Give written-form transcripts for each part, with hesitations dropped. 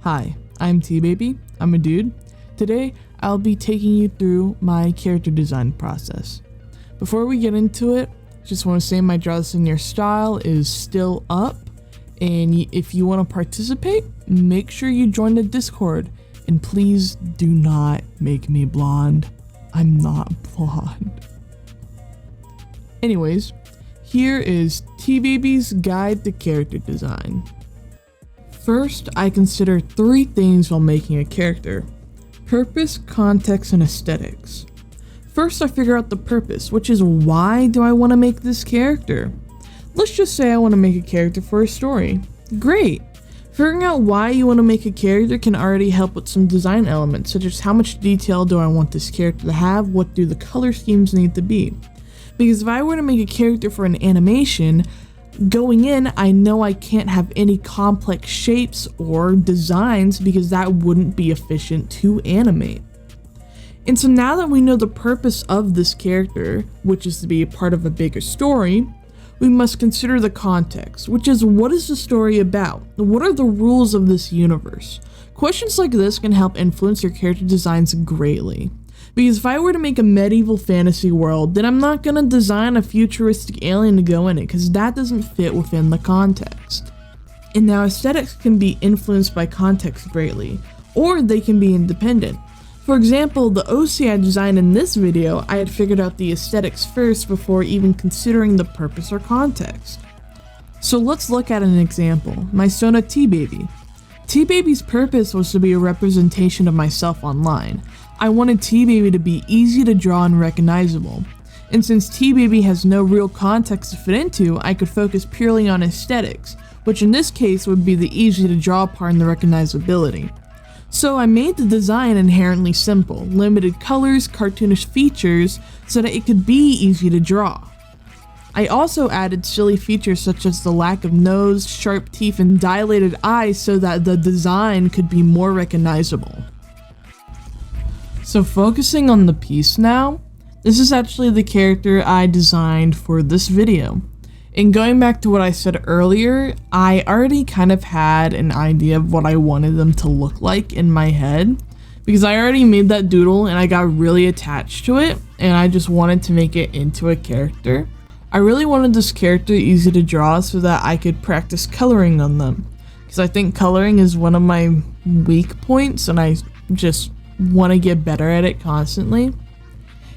Hi, I'm TBABY, I'm a dude. Today, I'll be taking you through my character design process. Before we get into it, just want to say my Draw This in Your Style is still up, and if you want to participate, make sure you join the Discord, and please do not make me blonde. I'm not blonde. Anyways, here is TBABY's Guide to Character Design. First, I consider 3 things while making a character: purpose, context, and aesthetics. First, I figure out the purpose, which is why do I want to make this character? Let's just say I want to make a character for a story. Great! Figuring out why you want to make a character can already help with some design elements, such as how much detail do I want this character to have, what do the color schemes need to be. Because if I were to make a character for an animation, going in, I know I can't have any complex shapes or designs because that wouldn't be efficient to animate. And so now that we know the purpose of this character, which is to be a part of a bigger story, we must consider the context, which is what is the story about? What are the rules of this universe? Questions like this can help influence your character designs greatly. Because if I were to make a medieval fantasy world, then I'm not going to design a futuristic alien to go in it, because that doesn't fit within the context. And now aesthetics can be influenced by context greatly, or they can be independent. For example, the OC I designed in this video, I had figured out the aesthetics first before even considering the purpose or context. So let's look at an example, my Sona TBABY. TBABY's purpose was to be a representation of myself online. I wanted TBABY to be easy to draw and recognizable. And since TBABY has no real context to fit into, I could focus purely on aesthetics, which in this case would be the easy to draw part and the recognizability. So I made the design inherently simple, limited colors, cartoonish features, so that it could be easy to draw. I also added silly features such as the lack of nose, sharp teeth, and dilated eyes so that the design could be more recognizable. So focusing on the piece now, this is actually the character I designed for this video. And going back to what I said earlier, I already kind of had an idea of what I wanted them to look like in my head, because I already made that doodle and I got really attached to it, and I just wanted to make it into a character. I really wanted this character easy to draw so that I could practice coloring on them, because I think coloring is one of my weak points and I just want to get better at it constantly.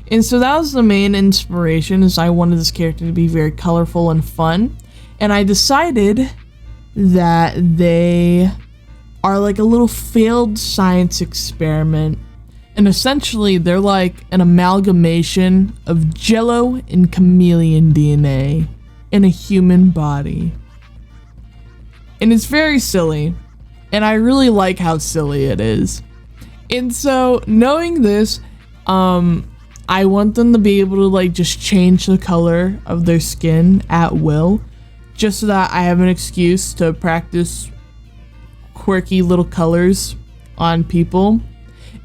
And so that was the main inspiration, is I wanted this character to be very colorful and fun, and I decided that they are like a little failed science experiment, and essentially they're like an amalgamation of Jello and chameleon DNA in a human body. And it's very silly, and I really like how silly it is. And so, knowing this, I want them to be able to like just change the color of their skin at will, just so that I have an excuse to practice quirky little colors on people.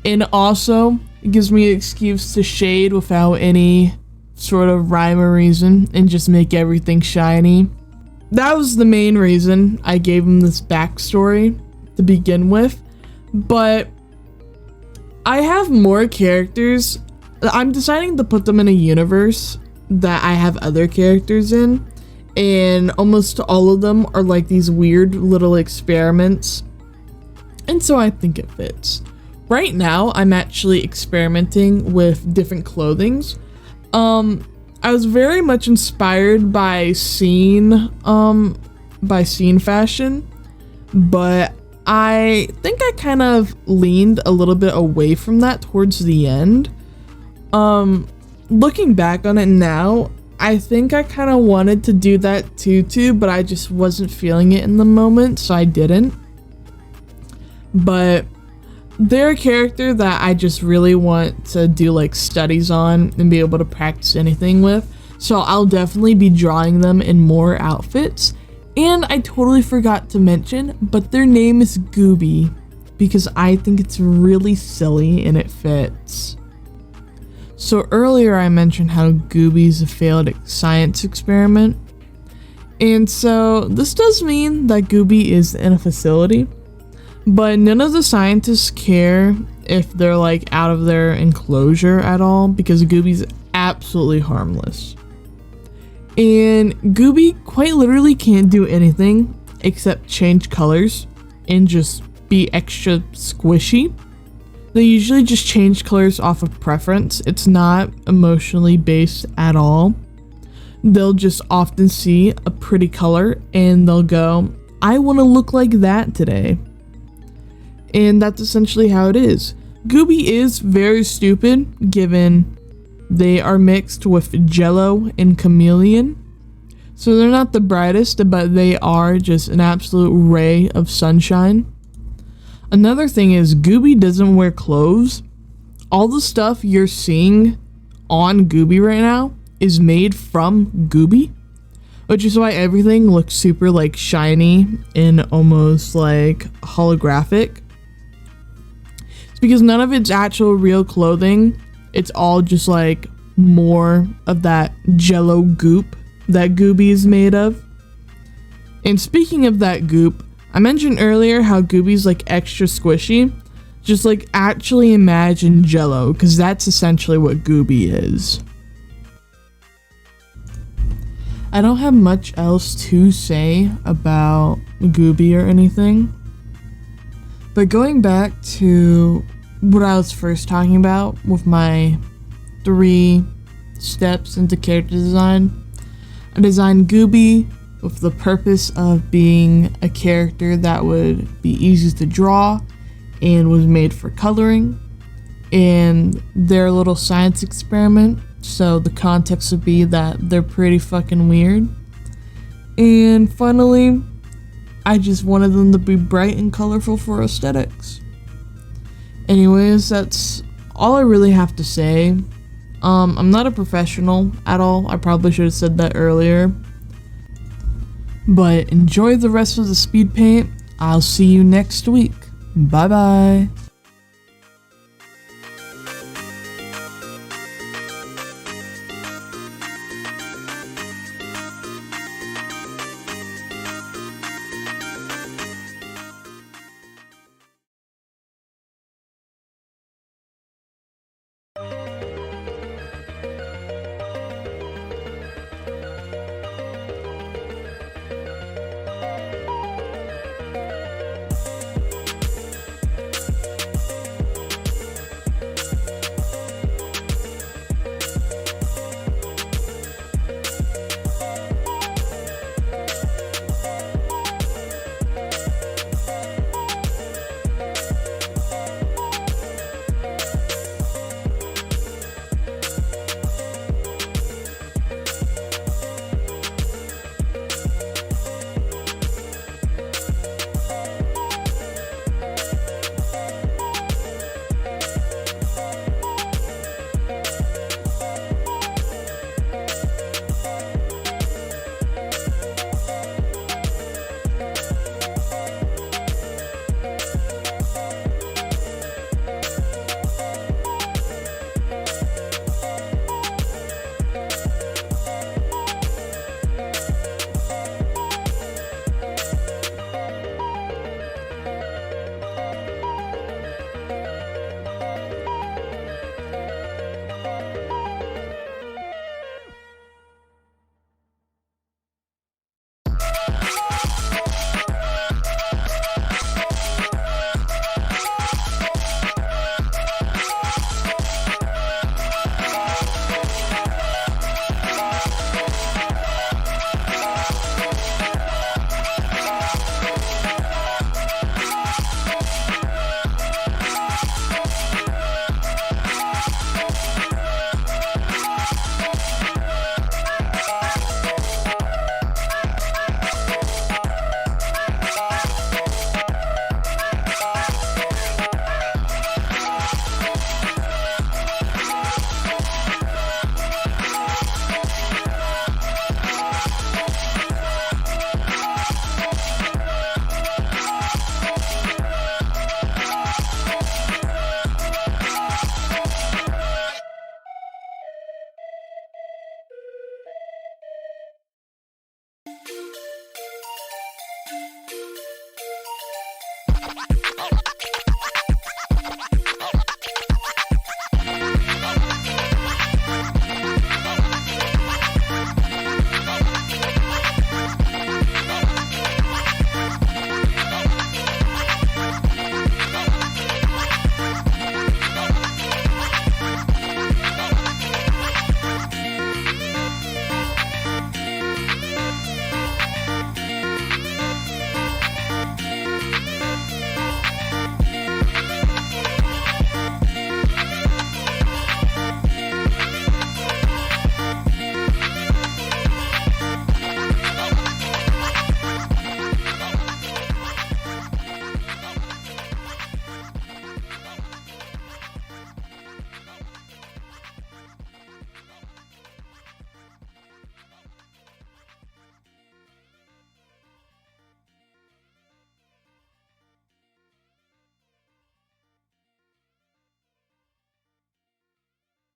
And also, it gives me an excuse to shade without any sort of rhyme or reason and just make everything shiny. That was the main reason I gave him this backstory to begin with, but I have more characters. I'm deciding to put them in a universe that I have other characters in, and almost all of them are like these weird little experiments, and so I think it fits. Right now, I'm actually experimenting with different clothings. I was very much inspired by scene fashion, but I think I kind of leaned a little bit away from that towards the end. Looking back on it now, I think I kind of wanted to do that too, but I just wasn't feeling it in the moment, so I didn't. But they're a character that I just really want to do like studies on and be able to practice anything with, so I'll definitely be drawing them in more outfits. And I totally forgot to mention, but their name is Gooby, because I think it's really silly and it fits. So earlier I mentioned how Gooby is a failed science experiment, and so this does mean that Gooby is in a facility, But none of the scientists care if they're like out of their enclosure at all, because Gooby's absolutely harmless. And Gooby quite literally can't do anything except change colors and just be extra squishy. They usually just change colors off of preference. It's not emotionally based at all. They'll just often see a pretty color and they'll go, I want to look like that today. And that's essentially how it is. Gooby is very stupid given they are mixed with Jello and Chameleon. So they're not the brightest, but they are just an absolute ray of sunshine. Another thing is Gooby doesn't wear clothes. All the stuff you're seeing on Gooby right now is made from Gooby, which is why everything looks super like shiny and almost like holographic. It's because none of it's actual real clothing. It's all just like more of that Jello goop that Gooby is made of. And speaking of that goop, I mentioned earlier how Gooby's like extra squishy. Just like actually imagine Jello, because that's essentially what Gooby is. I don't have much else to say about Gooby or anything. But going back to what I was first talking about with my 3 steps into character design, I designed Gooby with the purpose of being a character that would be easy to draw and was made for coloring, and they're a little science experiment, so the context would be that they're pretty fucking weird. And finally, I just wanted them to be bright and colorful for aesthetics. Anyways, that's all I really have to say. I'm not a professional at all. I probably should have said that earlier. But enjoy the rest of the speed paint. I'll see you next week. Bye bye.